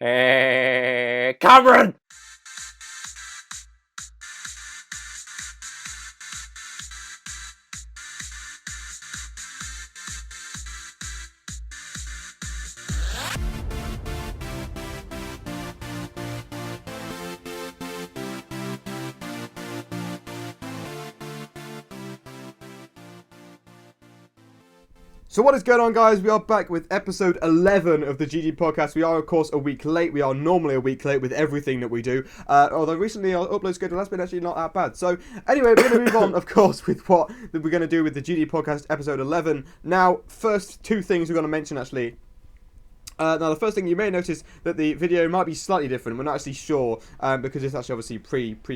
Hey, Cameron! So what is going on, guys? We are back with episode 11 of the GDPodcast. We are, of course, a week late. We are normally a week late with everything that we do. Although recently our upload schedule has been actually not that bad. So anyway, we're going to move on, of course, with what we're going to do with the GDPodcast episode 11. Now, first two things we're going to mention, actually. Now, the first thing, you may notice that the video might be slightly different. We're not actually sure, because it's actually obviously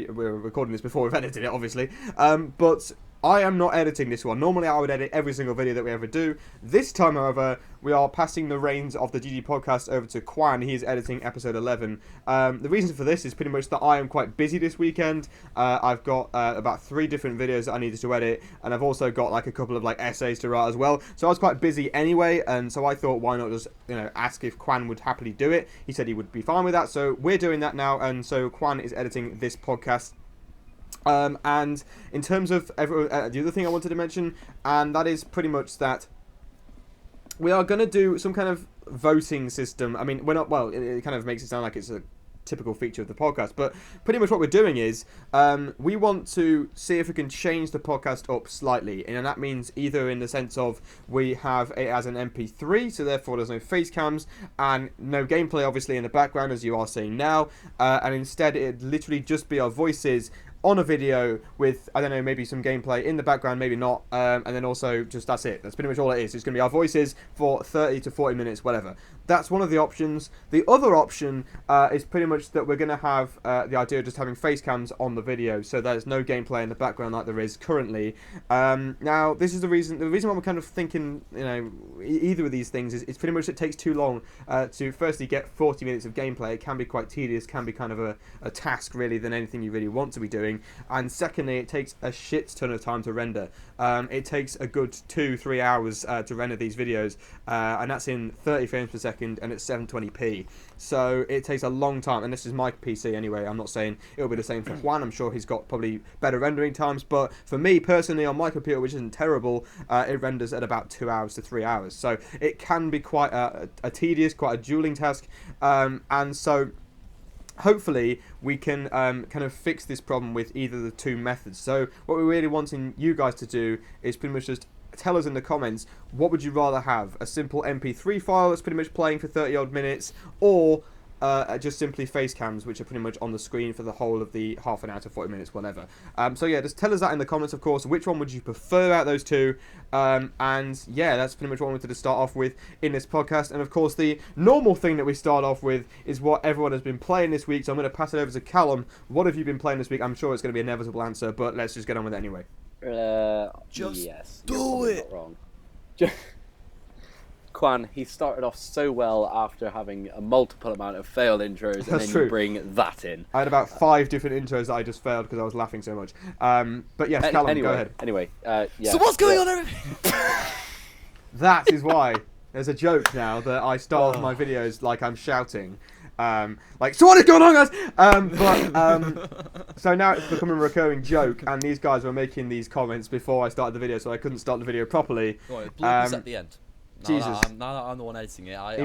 we're recording this before we've edited it, obviously. But I am not editing this one. Normally, I would edit every single video that we ever do. This time, however, we are passing the reins of the GDPodcast over to Quan. He is editing episode 11. The reason for this is pretty much that I am quite busy this weekend. I've got about 3 different videos that I needed to edit, and I've also got like a couple of like essays to write as well. So I was quite busy anyway, and so I thought, why not just ask if Quan would happily do it. He said he would be fine with that, so we're doing that now, and so Quan is editing this podcast. And in terms of the other thing I wanted to mention, and that is pretty much that we are going to do some kind of voting system. I mean, we're not, well, it kind of makes it sound like it's a typical feature of the podcast, but pretty much what we're doing is we want to see if we can change the podcast up slightly, and that means either in the sense of we have it as an MP3, so therefore there's no face cams and no gameplay obviously in the background as you are seeing now, and instead it'd literally just be our voices on a video with, I don't know, maybe some gameplay in the background, maybe not, and then also just that's it. That's pretty much all it is. It's going to be our voices for 30 to 40 minutes, whatever. That's one of the options. The other option is pretty much that we're going to have the idea of just having face cams on the video, so there's no gameplay in the background like there is currently. Now, this is the reason why we're kind of thinking, either of these things is it's pretty much it takes too long to firstly get 40 minutes of gameplay. It can be quite tedious, can be kind of a task really than anything you really want to be doing. And secondly, it takes a shit ton of time to render. It takes a good 2-3 hours to render these videos, and that's in 30 frames per second and at 720p. So it takes a long time, and this is my PC anyway. I'm not saying it'll be the same for Juan. I'm sure he's got probably better rendering times, but for me personally on my computer, which isn't terrible, it renders at about 2 hours to 3 hours. So it can be quite a tedious, quite a dueling task, and so hopefully we can kind of fix this problem with either of the two methods. So what we're really wanting you guys to do is pretty much just tell us in the comments, what would you rather have? A simple MP3 file that's pretty much playing for 30 odd minutes, or just simply face cams, which are pretty much on the screen for the whole of the half an hour to 40 minutes, whatever. So yeah, just tell us that in the comments, of course. Which one would you prefer out those two? And yeah, that's pretty much what I wanted to start off with in this podcast. And of course, the normal thing that we start off with is what everyone has been playing this week. So I'm going to pass it over to Callum. What have you been playing this week? I'm sure it's going to be an inevitable answer, but let's just get on with it anyway. Yes, do it. Not wrong. Quan, he started off so well after having a multiple amount of failed intros, and then you bring that in. I had about 5 different intros that I just failed because I was laughing so much. But yes, Callum, go ahead. Anyway, yeah. So what's going on? That is why there's a joke now that I start off my videos like I'm shouting. Like, so what is going on, guys? So now it's becoming a recurring joke, and these guys were making these comments before I started the video, so I couldn't start the video properly. Right, bloopers at the end. Jesus. Now that I'm the one editing it, I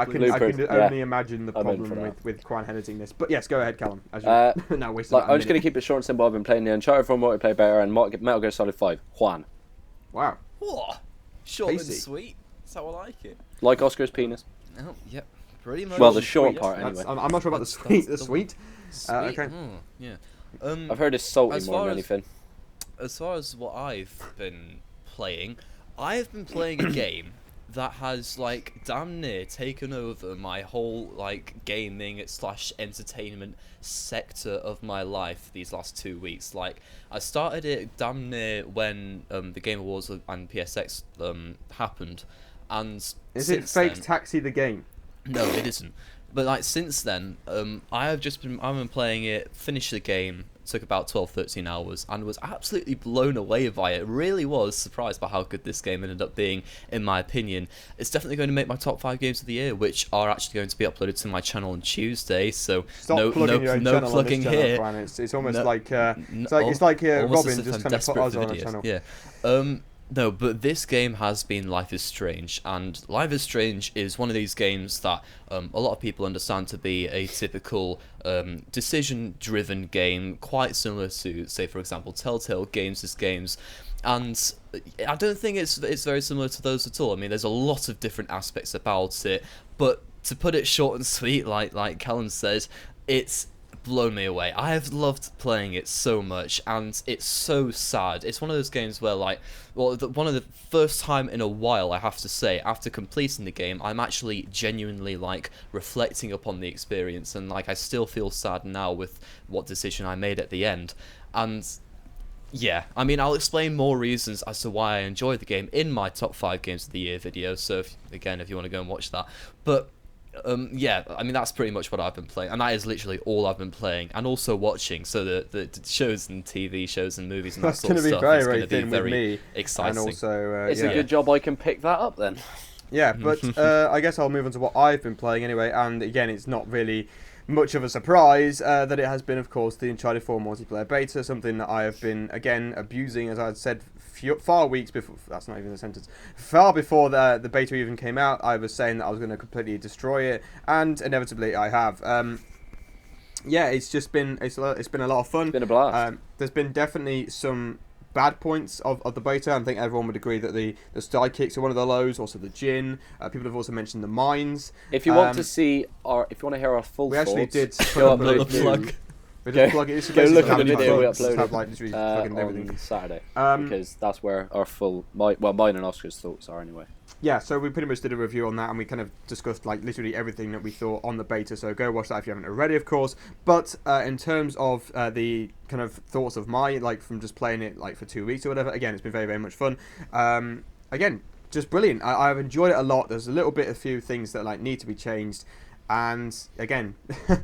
can only imagine the problem with Quan editing this. But yes, go ahead, Callum. As you now wasted I'm just going to keep it short and simple. I've been playing the Uncharted 4 multiplayer beta and Metal Gear Solid 5. Juan. Wow. What? Short and sweet. That's how I like it. Like Oscar's penis. Oh, yep. Pretty much. Well, the short part, anyway. I'm not sure about the sweet. The sweet? Okay. Yeah. I've heard it's salty more than anything. As far as what I've been playing, I've been playing a game that has like damn near taken over my whole like gaming / entertainment sector of my life these last 2 weeks. Like, I started it damn near when the Game Awards and PSX happened, and is it Fake Taxi the game? No, it isn't. But like since then, I've been playing it, finished the game, took about 12-13 hours, and was absolutely blown away by it. Really was surprised by how good this game ended up being, in my opinion. It's definitely going to make my top 5 games of the year, which are actually going to be uploaded to my channel on Tuesday. So no plugging here. Channel, it's almost like it's like Robin just kind of put us on a channel. Yeah. No, but this game has been Life is Strange, and Life is Strange is one of these games that a lot of people understand to be a typical decision-driven game, quite similar to, say, for example, Telltale Games' games. And I don't think it's very similar to those at all. I mean, there's a lot of different aspects about it, but to put it short and sweet, like Callum says, it's blown me away. I have loved playing it so much, and it's so sad. It's one of those games where, one of the first time in a while, I have to say, after completing the game, I'm actually genuinely reflecting upon the experience, and I still feel sad now with what decision I made at the end. And yeah, I mean, I'll explain more reasons as to why I enjoyed the game in my top 5 games of the year video. So if you want to go and watch that, but yeah, I mean, that's pretty much what I've been playing, and that is literally all I've been playing and also watching. So the shows and TV shows and movies and that sort of stuff is going to be very exciting. And also, it's a good job I can pick that up then. Yeah, but I guess I'll move on to what I've been playing anyway. And again, it's not really much of a surprise that it has been, of course, the Uncharted 4 multiplayer beta, something that I have been, again, abusing, as I had said, far weeks before. That's not even a sentence. Far before the beta even came out, I was saying that I was going to completely destroy it, and inevitably I have. Yeah, it's been a lot of fun. It's been a blast. There's been definitely some bad points of the beta. I think everyone would agree that the sidekicks are one of the lows. Also the gin. People have also mentioned the mines. If you want to hear our full thoughts, we actually did go up a plug. We just plug it. Go look at the video we uploaded on Saturday, because that's where our mine and Oscar's thoughts are anyway. Yeah, so we pretty much did a review on that, and we kind of discussed literally everything that we thought on the beta. So go watch that if you haven't already, of course. But in terms of the kind of thoughts of from just playing it for 2 weeks or whatever, again, it's been very, very much fun. Again, just brilliant. I've enjoyed it a lot. There's a few things that need to be changed. And again, I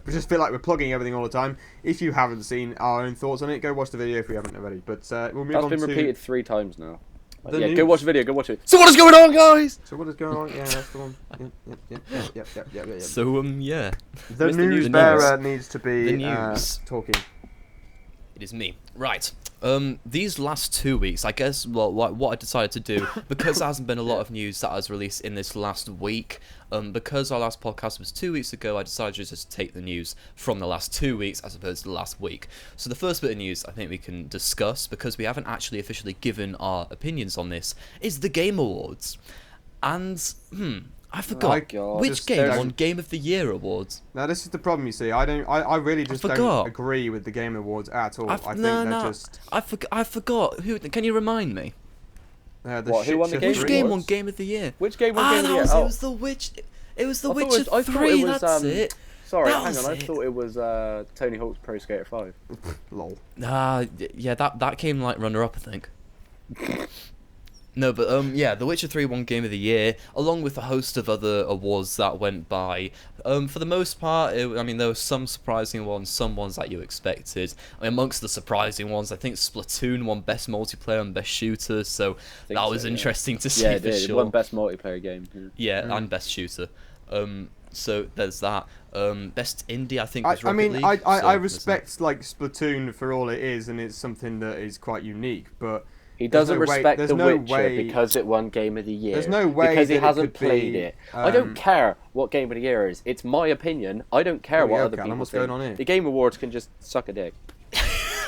just feel like we're plugging everything all the time. If you haven't seen our own thoughts on it, go watch the video if you haven't already. But we'll move on to... That's been repeated 3 times now. Yeah, go watch the video, go watch it. So what is going on, guys? So what is going on? Yeah, that's the one. Yep. So, yeah. The news bearer needs to be talking. It is me. Right. These last 2 weeks, I guess, what I decided to do, because there hasn't been a lot of news that has released in this last week, because our last podcast was 2 weeks ago, I decided to just take the news from the last 2 weeks as opposed to the last week. So the first bit of news I think we can discuss, because we haven't actually officially given our opinions on this, is the Game Awards. And, I forgot which game won Game of the Year awards. Now this is the problem, you see. I really just don't agree with the Game Awards at all. I forgot. Who? Can you remind me? Who won the Game Awards? Which game won Game of the Year? Which game won Game of the Year? It was The Witch. It was The Witcher 3. That's it. Sorry, hang on. I thought it was Tony Hawk's Pro Skater 5. Lol. Yeah, that came runner-up, I think. No, but yeah, The Witcher 3 won Game of the Year, along with a host of other awards that went by. For the most part, there were some surprising ones, some ones that you expected. Amongst the surprising ones, I think Splatoon won Best Multiplayer and Best Shooter, so that was interesting to see for sure. It won Best Multiplayer Game. Yeah, and Best Shooter. So there's that. Best Indie, I think, was Rocket League. I respect Splatoon for all it is, and it's something that is quite unique, but... He doesn't respect The Witcher because it won Game of the Year. There's no way because he hasn't played it. I don't care what Game of the Year is. It's my opinion. I don't care what other people think. Going on here? The Game Awards can just suck a dick.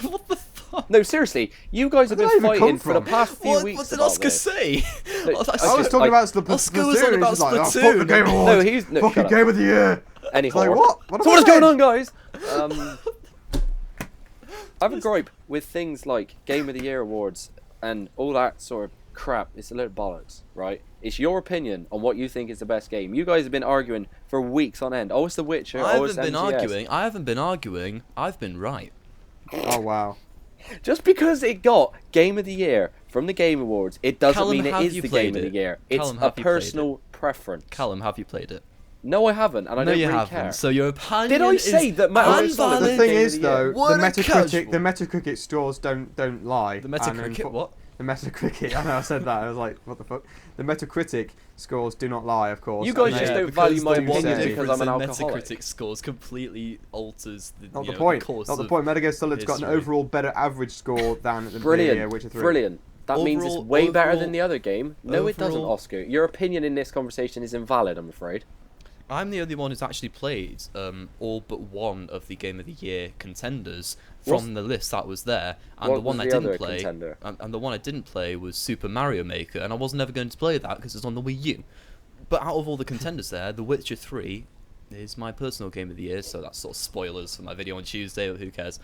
What the fuck? No, seriously. You guys have been fighting for the past few weeks. What did Oscar say? I was talking about Splatoon. Oscar was on about Splatoon. Fuck the Game Awards. Fucking Game of the Year. Anyhow, what? So what is going on, guys? I have a gripe with things like Game of the Year awards and all that sort of crap. It's a little bollocks, right? It's your opinion on what you think is the best game. You guys have been arguing for weeks on end. Oh, it's The Witcher. I haven't been arguing. I've been right. Oh, wow. Just because it got Game of the Year from the Game Awards, it doesn't mean it is the Game of the Year. It's a personal preference. Callum, have you played it? No, I haven't, and I No, don't you really haven't. care. So your opinion Did I is say that Metal Gear Solid invalid? The thing Game of is, the Year? though, What the a Metacritic, casual. scores don't lie. The And Metacritic, what? The Metacritic. I know I said that. I was like, what the fuck? The Metacritic scores do not lie, of course. You guys and just they- don't value my do opinion say- because I'm an alcoholic. Metacritic scores completely alters the, Not you the know, point. the course Not the of point. Metal Gear Solid's got an history. overall better average score than the Brilliant, Witcher 3. brilliant. That means it's Overall- way better than overall- the other game. No, it doesn't, overall- Oscar. Your opinion in this conversation is invalid, I'm afraid. I'm the only one who's actually played all but one of the Game of the Year contenders What's- from the list that was there, and what the one was I the didn't other play, contender? and the one I didn't play was Super Mario Maker, and I wasn't ever going to play that because it's on the Wii U. But out of all the contenders there, The Witcher 3 is my personal Game of the Year, so that's sort of spoilers for my video on Tuesday, but who cares?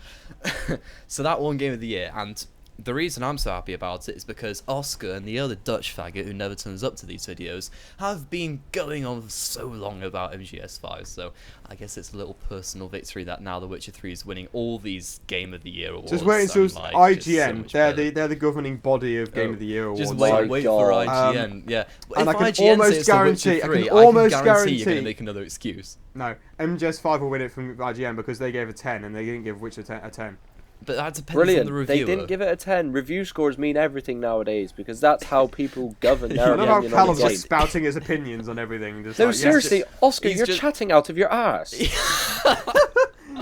So that one Game of the Year, and the reason I'm so happy about it is because Oscar and the other Dutch faggot who never turns up to these videos have been going on for so long about MGS5, so I guess it's a little personal victory that now The Witcher 3 is winning all these Game of the Year awards. Just wait until and, like, just so IGN. much They're better. the governing body of Game of the Year awards. Just My wait for God. IGN. Yeah, and if I can IGN almost say it's The guarantee- Witcher I 3, can I almost can guarantee you're guarantee- going to make another excuse. No, MGS5 will win it from IGN because they gave a 10 and they didn't give Witcher 10 a 10. But that depends Brilliant. on the reviewer. They didn't give it a 10. Review scores mean everything nowadays because that's how people govern I their love how opinion on Callum's the game. just spouting his opinions on everything. Just No, like, yes, seriously, Oscar, he's you're just- chatting out of your ass.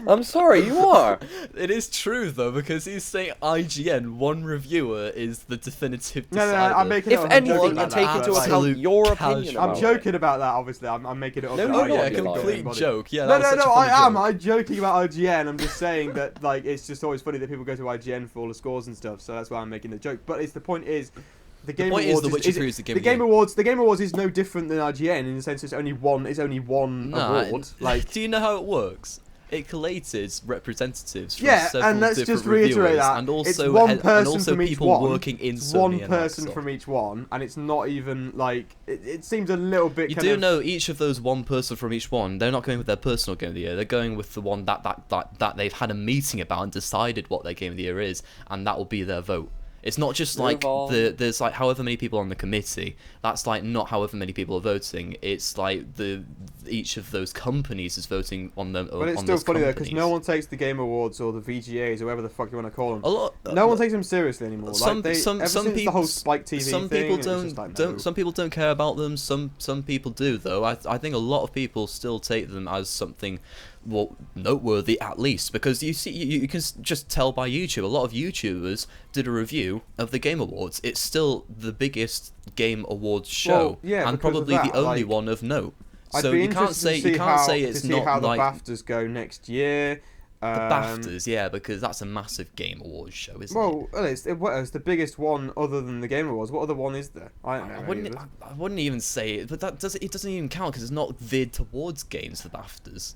I'm sorry, you are. It is true though, because he's saying IGN, one reviewer is the definitive No, decider. I'm making it If up. I'm anything, joking you about take that, into but, like, account your Absolute opinion casual. I'm about joking it. about that, obviously. I'm making it up. No, that you're IGN not. Yeah, is the You're complete body. joke. Yeah, No, that was such a I funny am. joke. I'm joking about IGN. I'm just saying that like it's just always funny that people go to IGN for all the scores and stuff. So that's why I'm making the joke. But the point is, the Game point is Awards The Witcher 3 is the Game of the Year. Awards. The Game Awards is no different than IGN in the sense it's only one. It's only one Nah, award. Like do you know how it works? It collated representatives from yeah, several and let's different just reiterate reviewers, that and also it's one and person also from each people one. working in It's Sony one and person Microsoft. from each one, and it's not even like it seems a little bit. You kind do of, know each of those one person from each one, they're not going with their personal Game of the Year. They're going with the one that they've had a meeting about and decided what their Game of the Year is, and that will be their vote. It's not just like Move on. there's like however many people on the committee. That's like not however many people are voting. It's like each of those companies is voting on them. But it's on still those funny though because companies. no one takes the Game Awards or the VGAs or whatever the fuck you want to call them. A lot. No one takes them seriously anymore. Ever Some since people, the whole Spike TV some thing, people it was just like, don't. no. Some people don't care about them. Some people do though. I think a lot of people still take them as something, well, noteworthy at least, because you see you can just tell by YouTube. A lot of YouTubers did a review of the Game Awards. It's still the biggest Game Awards show, Well, yeah, and because of probably the that, only like, one of note. I'd So be you can't interested say to see how it's to see not how the like BAFTAs go next year. the BAFTAs, yeah, because that's a massive Game Awards show, isn't it? Well, it's the biggest one other than the Game Awards. What other one is there? I don't know. I wouldn't even say it, but it doesn't even count because it's not veered towards games, the BAFTAs.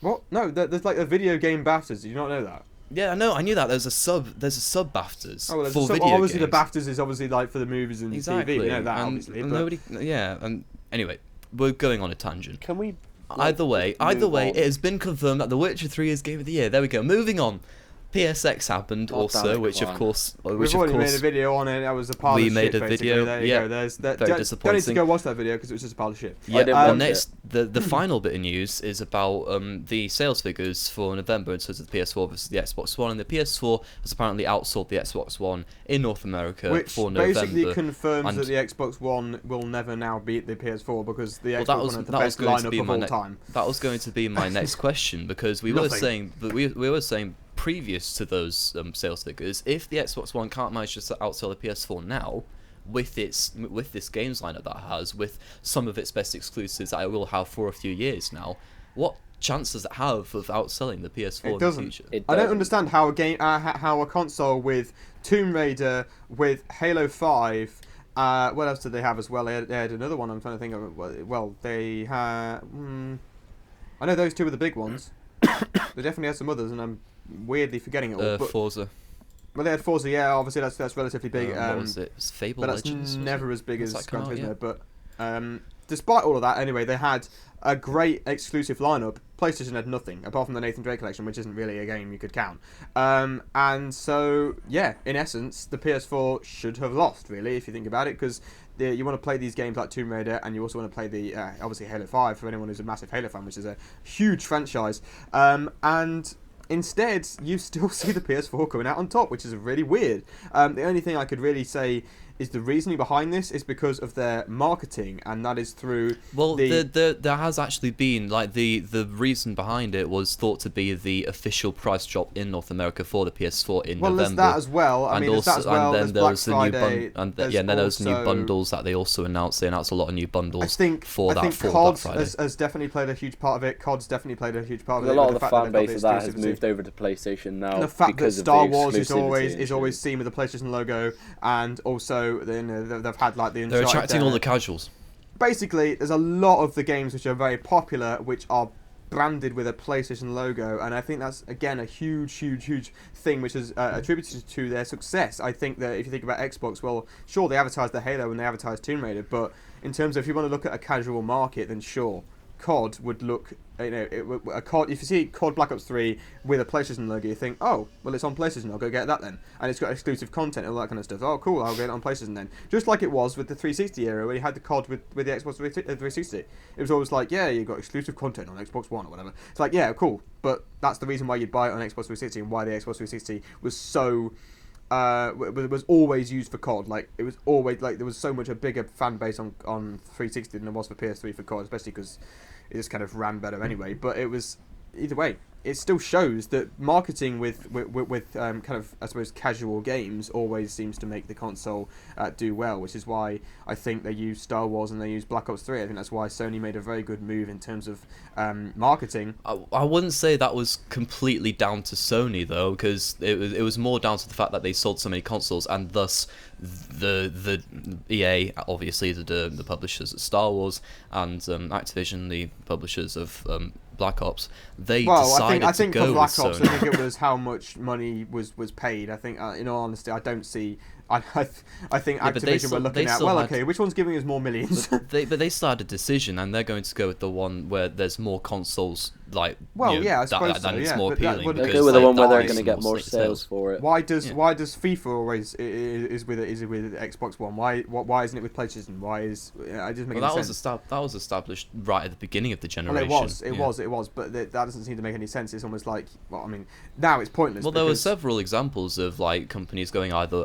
What? No, there's like a video game BAFTAs. Did you not know that? Yeah, I know. I knew that. There's a sub BAFTAs Oh, well, for video obviously games. the BAFTAs is obviously like for the movies and Exactly. TV. You know that and, obviously. and But nobody. Yeah. And anyway, we're going on a tangent. Can we? Either way, move on? it has been confirmed that The Witcher 3 is Game of the Year. There we go. Moving on. PSX happened Oh, damn also, it, which come of on. course, we've already made a video on it. That was a pile We of made shit. a Basically. video, There you yeah. go. There's that. Very Don't need to disappointing. go watch that video because it was just a pile of shit. Yeah, didn't well, watch next, the final bit of news is about the sales figures for November in terms of the PS4 versus the Xbox One, and the PS4 has apparently outsold the Xbox One in North America Which for November. basically confirms and- that the Xbox One will never now beat the PS4 because the Well, Xbox One had the best going to be lineup of my all time. That was going to be my next question because we were Nothing. saying that we were saying previous to those sales figures, if the Xbox One can't manage to outsell the PS4 now, with this games lineup that it has, with some of its best exclusives that it will have for a few years now, what chance does it have of outselling the PS4 It in doesn't. the future? I don't understand how a game, how a console with Tomb Raider, with Halo 5. What else did they have as well? They had another one. I'm trying to think of. Well, they had. I know those two were the big ones. They definitely had some others, and I'm weirdly forgetting it all. But, Forza. well, they had Forza. Yeah, obviously that's relatively big. What was it? It's Fable but that's Legends? was never it? as big When's as that come Gran out, Turismo. yeah? But despite all of that, anyway, they had a great exclusive lineup. PlayStation had nothing apart from the Nathan Drake collection, which isn't really a game you could count. And so, yeah, in essence, the PS4 should have lost, really, if you think about it, because you want to play these games like Tomb Raider, and you also want to play the obviously Halo 5 for anyone who's a massive Halo fan, which is a huge franchise. And instead, you still see the PS4 coming out on top, which is really weird. The only thing I could really say is the reasoning behind this is because of their marketing, and that is through there has actually been, like, the reason behind it was thought to be the official price drop in North America for the PS4 in November. There's that as well. I mean, there's that as well. And then there was the new bundles that they also announced. They announced a lot of new bundles for that Black Friday. Has definitely played a huge part of it. COD's definitely played a huge part of it. A lot of the fan base of that has moved over to PlayStation now. The fact that Star Wars is always seen with the PlayStation logo, and also they've had like the they're attracting all the casuals. Basically, there's a lot of the games which are very popular which are branded with a PlayStation logo, and I think that's again a huge thing which is attributed to their success. I think that if you think about Xbox, well, sure, they advertise the Halo and they advertise Tomb Raider, but in terms of if you want to look at a casual market, then sure, COD would look, a COD. If you see COD Black Ops 3 with a PlayStation logo, you think, oh, well, it's on PlayStation. I'll go get that then, and it's got exclusive content and all that kind of stuff. Oh, cool, I'll get it on PlayStation then. Just like it was with the 360 era, where you had the COD with the Xbox 360. It was always like, yeah, you got exclusive content on Xbox One or whatever. It's like, yeah, cool, but that's the reason why you'd buy it on Xbox 360 and why the Xbox 360 was so. Was always used for COD. Like, it was always like there was so much a bigger fan base on 360 than there was for PS3 for COD, especially because it just kind of ran better anyway. But it was either way. It still shows that marketing with kind of, I suppose, casual games always seems to make the console do well, which is why I think they use Star Wars and they use Black Ops 3. I think that's why Sony made a very good move in terms of marketing. I wouldn't say that was completely down to Sony, though, because it was more down to the fact that they sold so many consoles, and thus the EA, obviously the publishers of Star Wars, and Activision, the publishers of Black Ops, decided to go with Sony. I think for Black Ops, I think it was how much money was paid. I think, in all honesty, I don't see. I think Activision were looking at, well, okay, which one's giving us more millions? But they started a decision, and they're going to go with the one where there's more consoles, like, well, yeah, I suppose so, it's yeah, more appealing. They'll go with the one where they're going to get more sales for it. Why does FIFA always is with Xbox One? Why isn't it with PlayStation? Why is it just making sense? That was established right at the beginning of the generation. Well, it was, but that doesn't seem to make any sense. It's almost like, well, I mean, now it's pointless. Well, there were several examples of like companies going either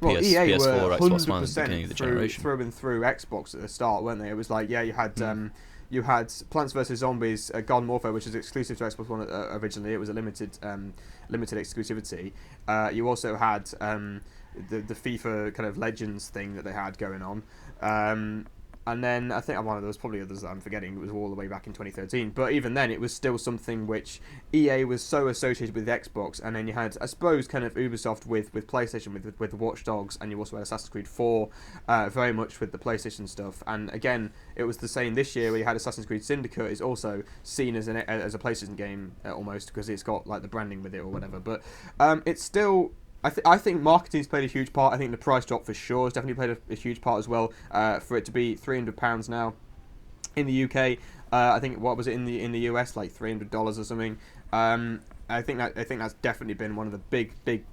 EA PS4 were or Xbox One at the beginning of the generation. Through and through Xbox at the start, weren't they? It was like, yeah, you had Plants vs Zombies, Garden Warfare, which is exclusive to Xbox One originally. It was a limited exclusivity. You also had the FIFA kind of Legends thing that they had going on. And then I think there was probably others that I'm forgetting. It was all the way back in 2013. But even then, it was still something which EA was so associated with Xbox. And then you had, I suppose, kind of Ubisoft with PlayStation, with Watch Dogs. And you also had Assassin's Creed 4, very much with the PlayStation stuff. And again, it was the same this year where you had Assassin's Creed Syndicate is also seen as a PlayStation game almost, because it's got like the branding with it or whatever. But it's still... I think marketing's played a huge part. I think the price drop for sure has definitely played a huge part as well. For it to be £300 now in the UK, I think what was it in the US, like $300 or something. I think that's definitely been one of the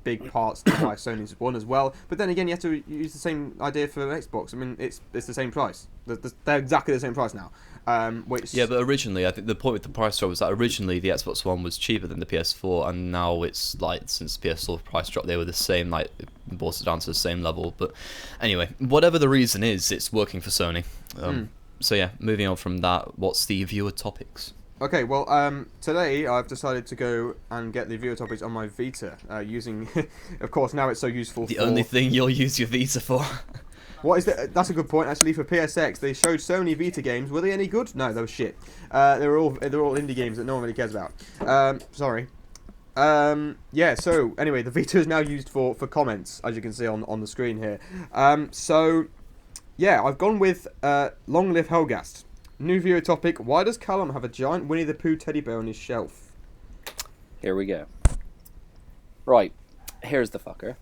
big parts to why Sony's won as well. But then again, you have to use the same idea for Xbox. I mean, it's the same price. They're exactly the same price now. Yeah, but originally, I think the point with the price drop was that originally the Xbox One was cheaper than the PS4, and now it's like, since the PS4 price drop, they were the same, like, brought it down to the same level. But anyway, whatever the reason is, it's working for Sony. So yeah, moving on from that, what's the viewer topics? Okay, well, today I've decided to go and get the viewer topics on my Vita, using, of course, now it's so useful. The only thing you'll use your Vita for. What is that? That's a good point, actually. For PSX, they showed so many Vita games. Were they any good? No, they were shit. They're all indie games that no one really cares about. Sorry. Yeah. So anyway, the Vita is now used for comments, as you can see on the screen here. So yeah, I've gone with Long Live Helgast. New viewer topic: why does Callum have a giant Winnie the Pooh teddy bear on his shelf? Here we go. Right, here's the fucker.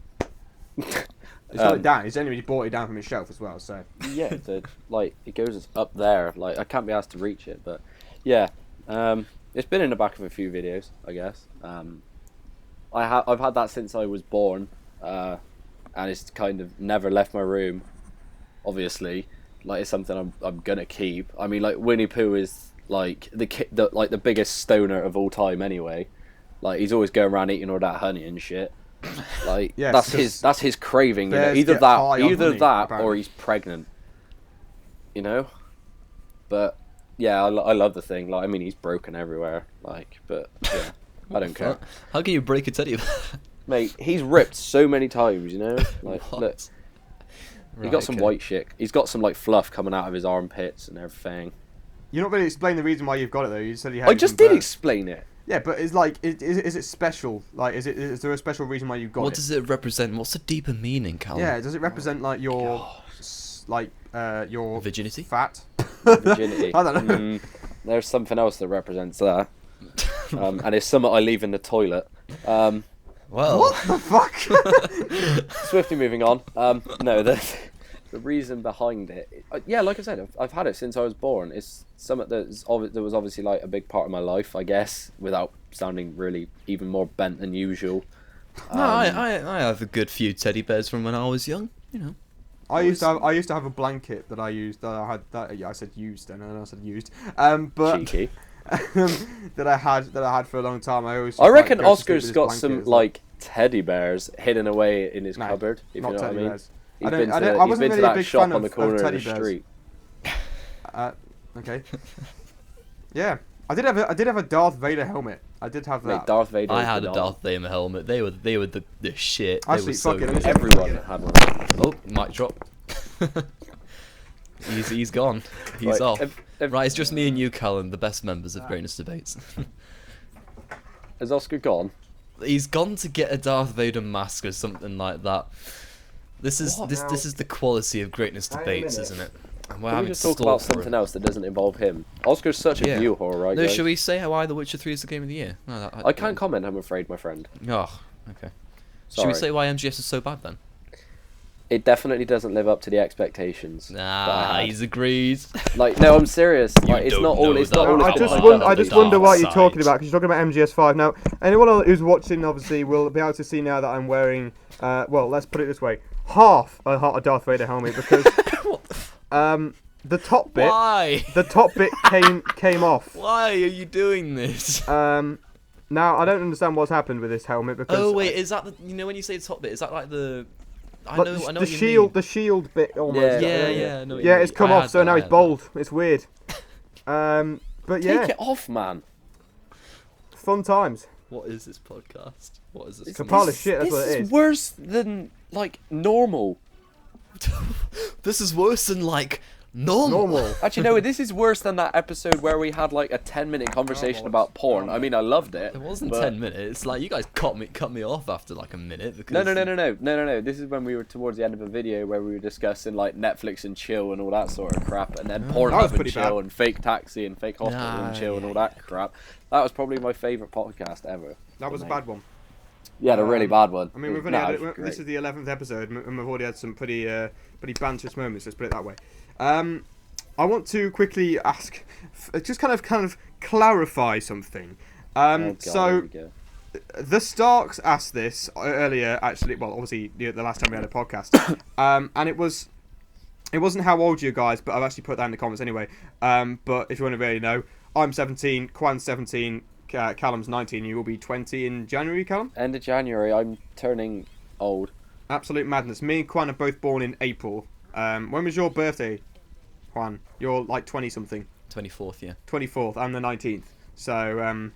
He's got it down. He's genuinely brought it down from his shelf as well. So yeah, like it goes up there. Like I can't be asked to reach it, but yeah, it's been in the back of a few videos, I guess. I've had that since I was born, and it's kind of never left my room. obviously. Like, it's something I'm gonna keep. I mean, like, Winnie Pooh is like the biggest stoner of all time anyway. Like, he's always going around eating all that honey and shit. Like, Yes, that's his craving. You know? bears Either get high on either honey, that, apparently. or he's pregnant. You know. But yeah, I love the thing. Like, I mean, he's broken everywhere. Like, but yeah, I don't care. How can you break a teddy bear? Mate, he's ripped so many times. You know. Like, What? look. He Right, got some okay. white shit. He's got some like fluff coming out of his armpits and everything. You're not really explaining the reason why you've got it though. You said you had. I it just from did birth. explain it. Yeah, but it's like, is it special? Like, is there a special reason why you've got What it? does it represent? What's the deeper meaning, Callum? Yeah, does it represent like your, your Virginity? fat? Virginity. I don't know. There's something else that represents that. And it's something I leave in the toilet. Well, What the fuck? Swiftly moving on. No, the reason behind it, yeah, like I said, I've had it since I was born. It's something that was obviously like a big part of my life, I guess, without sounding really even more bent than usual. no, I have a good few teddy bears from when I was young. You know. I used to have a blanket that I used that I had that I said used and then I said used but Cheeky. that I had for a long time. I reckon go to sleep with Oscar's this got blanket. some It's like teddy bears hidden away in his No, cupboard. If not you know what I teddy mean. bears. He's I been wasn't to really a that big shop fan on the of corner of teddy the bears. street. Okay. Yeah, I did have a Darth Vader helmet. I did have that. Mate, Darth Vader. I is had the a dog. Darth Vader helmet. They were the shit. They Actually, were so fuck it, good. Everyone had one. Oh, mic drop. he's gone. He's Right, off. if- Right, it's just me and you, Callum, the best members of Greatness Debates. Has Oscar gone? He's gone to get a Darth Vader mask or something like that. This is What? this is the quality of Greatness Hang on a Debates, minute. isn't it? And we're Can we having just talk about something else that doesn't involve him? Oscar's such a Yeah. view whore, right? No, guys? should we say why The Witcher 3 is the game of the year? No, I can't comment, I'm afraid, my friend. Oh, okay. Should Sorry. we say why MGS is so bad then? It definitely doesn't live up to the expectations. that I Nah, had. he's agreed. Like, no, I'm serious. Like, it's don't not all. know It's that. not all. I about just like wonder. that. I just dark wonder what you're side. talking about because you're talking about MGS5 now. Anyone who's watching, obviously, will be able to see now that I'm wearing. Well, let's put it this way: half a Darth Vader helmet because the top bit, Why? the top bit came off. Why are you doing this? Now I don't understand what's happened with this helmet because. Oh wait, is that the, you know when you say the top bit? Is that like the? I But know the what you shield, mean. the shield bit almost. Yeah, I know what you Yeah, mean. it's come I off, had so that, now I it's had bold. It's weird. But yeah, Take it off, man. fun times. that. What is this podcast? What is this? It's a pile of shit. That's This what it is is. worse than like normal. This is worse than like normal. Normal. Actually, no, this is worse than that episode where we had like a 10-minute conversation about porn. I mean, I loved it. It wasn't but- 10 minutes. Like you guys cut me off after like a minute because No. This is when we were towards the end of a video where we were discussing like Netflix and chill and all that sort of crap, and then That was Pornhub and pretty chill bad. and fake taxi and fake hospital and chill and all that crap. That was probably my favourite podcast ever. That was a bad one. Yeah, the really bad one. I mean, we've only Nah, had it was this is great. the 11th episode, and we've already had some pretty banterous moments. Let's put it that way. I want to quickly ask, just kind of clarify something. Oh, God, here So we go. the Starks asked this earlier, actually. Well, obviously the last time we had a podcast, and it wasn't how old you guys, but I've actually put that in the comments anyway. But if you want to really know, I'm 17, Quan's 17, Callum's 19. You will be 20 in January, Callum. End of January, I'm turning old. Absolute madness. Me and Quan are both born in April. When was your birthday, Quan? You're like 20 something. 24th, yeah. 24th. I'm the 19th. So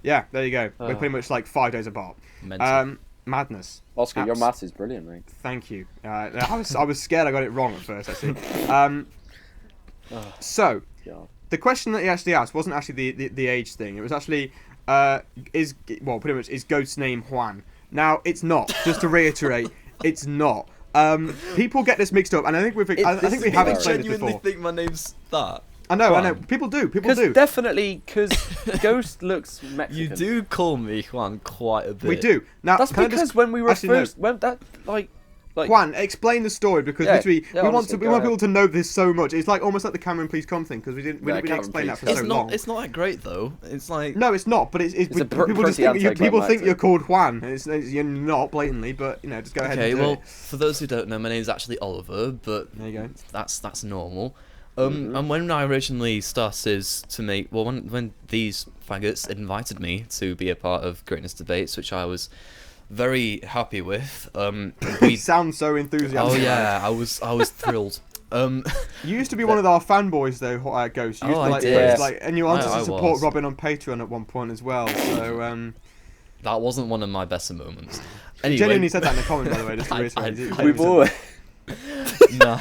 yeah, there you go. We're pretty much like 5 days apart. Mental. Madness. Oscar, your Abs- maths is brilliant, mate. Thank you. I was scared I got it wrong at first. Actually. So God. the question that he actually asked wasn't actually the age thing. It was actually pretty much is Ghost's name Juan? Now it's not. Just to reiterate, it's not. People get this mixed up, and I think I think we have explained it before. think my name's that? I know. Juan. People do. Because Ghost looks Mexican. You do call me Juan quite a bit. We do. Now That's can I because just- when we were actually, no. first, when that like Like, Juan, explain the story because literally we want honestly, people to know this so much. It's like almost like the Cameron Please Come thing because we didn't really Cameron, explain that for please so come. long. It's not that great though. It's like No, it's not. But people just think people think you're called Juan. You're not blatantly, but just go ahead. okay. And do Well, it. for those who don't know, my name's actually Oliver, but There you go. that's normal. And when I originally started to make, well, when these faggots invited me to be a part of Greatness Debates, which I was very happy with. You sound so enthusiastic. Oh yeah, I was thrilled. You used to be one of our fanboys though, Ghost. You used to I like, did. post, and you wanted I to support was. Robin on Patreon at one point as well. So That wasn't one of my best moments. he Anyway, genuinely said that in the comment, by the way, just to reiterate. We've all nah,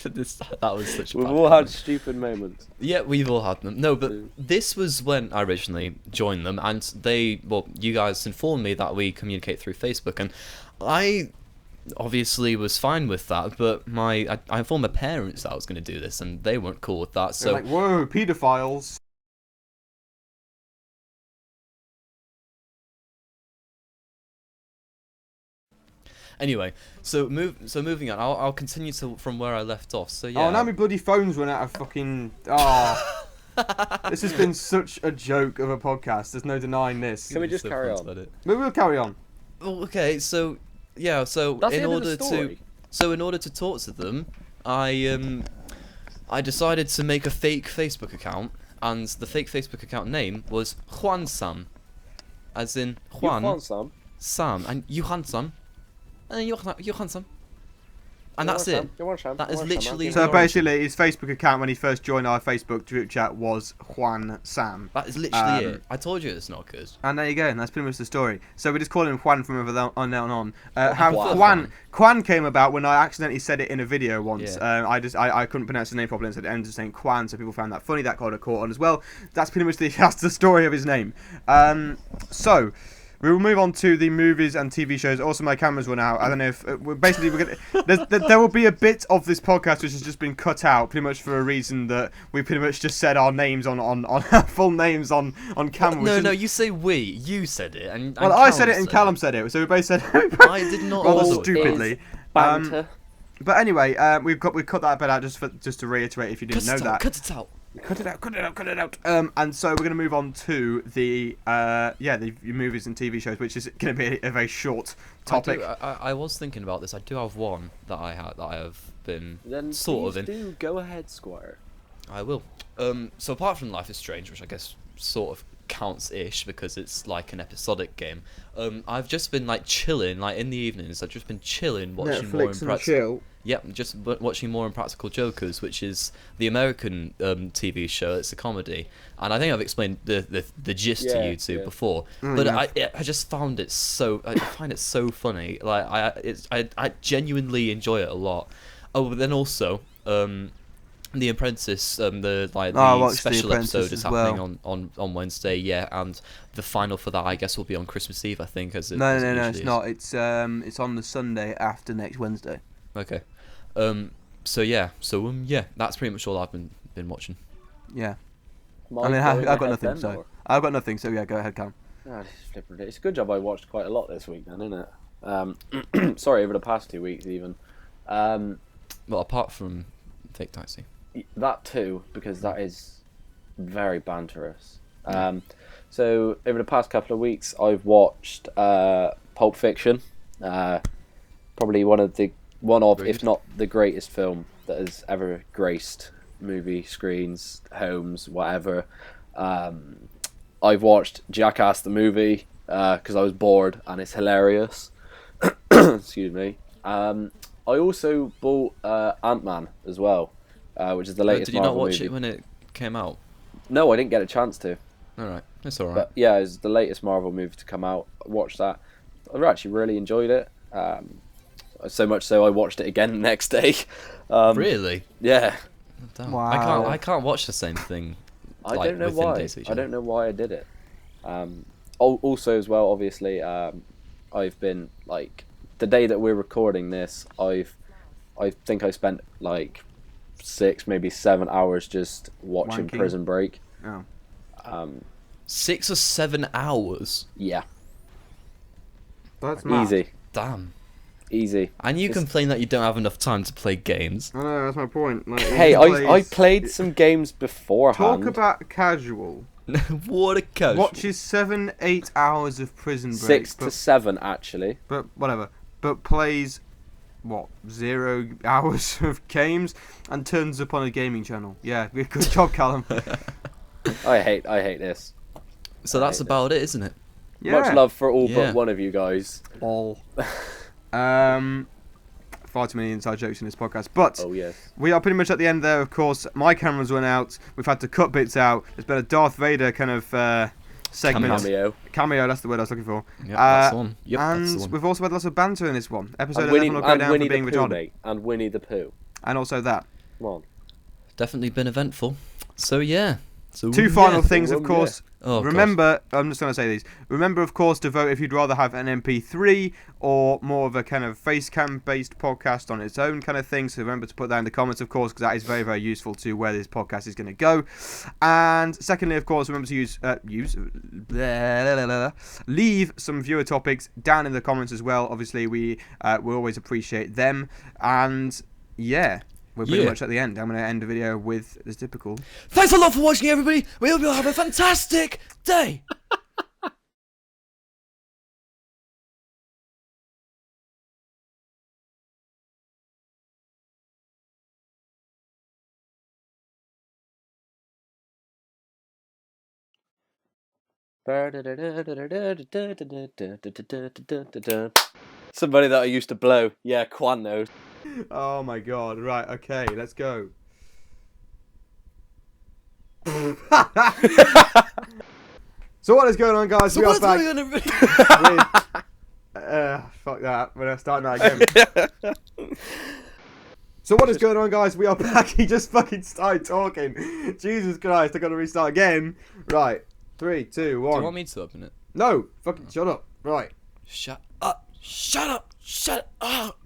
that was such a we've bad all had comment. stupid moments. Yeah, we've all had them. No, but this was when I originally joined them, and you guys informed me that we communicate through Facebook, and I obviously was fine with that, but I informed my parents that I was going to do this, and they weren't cool with that, They're so... like, whoa, paedophiles. Anyway, so moving on, I'll continue from where I left off, so yeah... Oh, now my bloody phone's run out of fucking... Oh... This has been such a joke of a podcast. There's no denying this. Can we just carry on? But we'll carry on. Well, okay, so yeah, so That's the in end of order the story. in order to talk to them, I decided to make a fake Facebook account, and the fake Facebook account name was Juan Sam, as in Juan You want some? Sam and Johan Sam, and Johan Sam, and that's it. That is literally So the basically, his Facebook account when he first joined our Facebook group chat was Juan Sam. That is literally it. I told you it's not good. And there you go, and that's pretty much the story. So we just call him Juan from on now on. Juan. How Juan came about when I accidentally said it in a video once. Yeah. I couldned pronounce his name properly and said it ended up saying Juan, so people found that funny. That got a caught on as well. That's pretty much that's the story of his name. So. We will move on to the movies and TV shows. Also, my camera's run out. I don't know if there will be a bit of this podcast which has just been cut out, pretty much for a reason that we pretty much just said our names on full names on camera. No, you say we. You said it, and Well, I said it and Callum said it, so we both said it. I did not. Rather also stupidly. Banter. But anyway, we cut that bit out just to reiterate if you didn't know that. Cut it out. Cut it out. And so we're going to move on to the movies and TV shows, which is going to be a very short topic. I was thinking about this. I do have one that I have been Then sort of please in. do go ahead, Squire. I will. So apart from Life is Strange, which I guess sort of counts-ish because it's like an episodic game, I've just been like chilling, like in the evenings. I've just been chilling, watching more chill. Yep, just watching more Impractical Jokers, which is the American TV show. It's a comedy, and I think I've explained the gist to you two before. But I just found it I find it so funny. Like I genuinely enjoy it a lot. Oh, but then also The Apprentice, the special episode is happening on Wednesday, yeah, and the final for that I guess will be on Christmas Eve, I think. No, it's not. It's on the Sunday after next Wednesday. Okay. So that's pretty much all I've been watching. Yeah. I've got nothing. I've got nothing. So yeah, go ahead, Cam. It's a good job I watched quite a lot this week, then, isn't it? Sorry, over the past 2 weeks even. Well, apart from Fake Taxi. That too, because that is very banterous. So over the past couple of weeks, I've watched Pulp Fiction. Probably one of, if not the greatest film that has ever graced movie screens, homes, whatever. I've watched Jackass the movie because I was bored and it's hilarious. Excuse me. I also bought Ant-Man as well, which is the latest Marvel movie. Did you not watch it when it came out? No, I didn't get a chance to. Alright, it's alright. But yeah, it's the latest Marvel movie to come out. I watched that. I've actually really enjoyed it. So much so I watched it again the next day. Really? Yeah. Damn. Wow. I can't watch the same thing. I don't know why. I don't know why I did it. Also, as well, obviously, I've been like the day that we're recording this. I think I spent like 6, maybe 7 hours just watching Wanking. Prison Break. Oh. 6 or 7 hours. Yeah. That's mad. Easy. Damn. Easy. And you Just- complain that you don't have enough time to play games. I know, that's my point. Like, Hey, I played some games beforehand. Talk about casual. What a casual. Watches 7-8 hours of Prison Break. 6 to 7, actually. But whatever. But plays, what, 0 hours of games and turns up on a gaming channel. Yeah, good job, Callum. I hate this. So that's about it, isn't it? Yeah. Much love for all Yeah. but one of you guys. All. Far too many inside jokes in this podcast. But Oh, yes. we are pretty much at the end there, of course. My camera's run out. We've had to cut bits out. There's been a Darth Vader kind of segment. Cameo. That's the word I was looking for. Yep, that's the one. Yep, and that's the one. we've also had lots of banter in this one. Episode And 11 will go down for Winnie being the Pooh, retarded. mate. And Winnie the Pooh. And also that. Come on. Definitely been eventful. So yeah. So Two yeah. final things, of yeah. course. Oh, Remember, I'm just going to say these. Remember, of course, to vote if you'd rather have an MP3 or more of a kind of face cam based podcast on its own kind of thing. So remember to put that in the comments, of course, because that is very, very useful to where this podcast is going to go. And secondly, of course, remember to leave some viewer topics down in the comments as well. Obviously, we always appreciate them. And yeah. We're pretty much at the end. I'm going to end the video with the typical. Thanks a lot for watching, everybody. We hope you all have a fantastic day. Somebody that I used to blow. Yeah, Quan knows. Oh my god. Right, okay, let's go. So what is going on, guys? So We what's are back going on, everybody? with... fuck that. We're going to start that again. So what is going on, guys? We are back. He just fucking started talking. Jesus Christ, I got to restart again. Right. 3, 2, 1. Do you want me to open it? No, fucking shut up. Right. Shut up. Shut up. Shut up.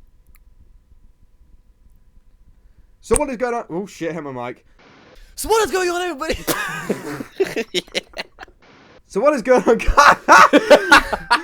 So what is going on? Oh shit, hit my mic. So what is going on, everybody? So what is going on, guys?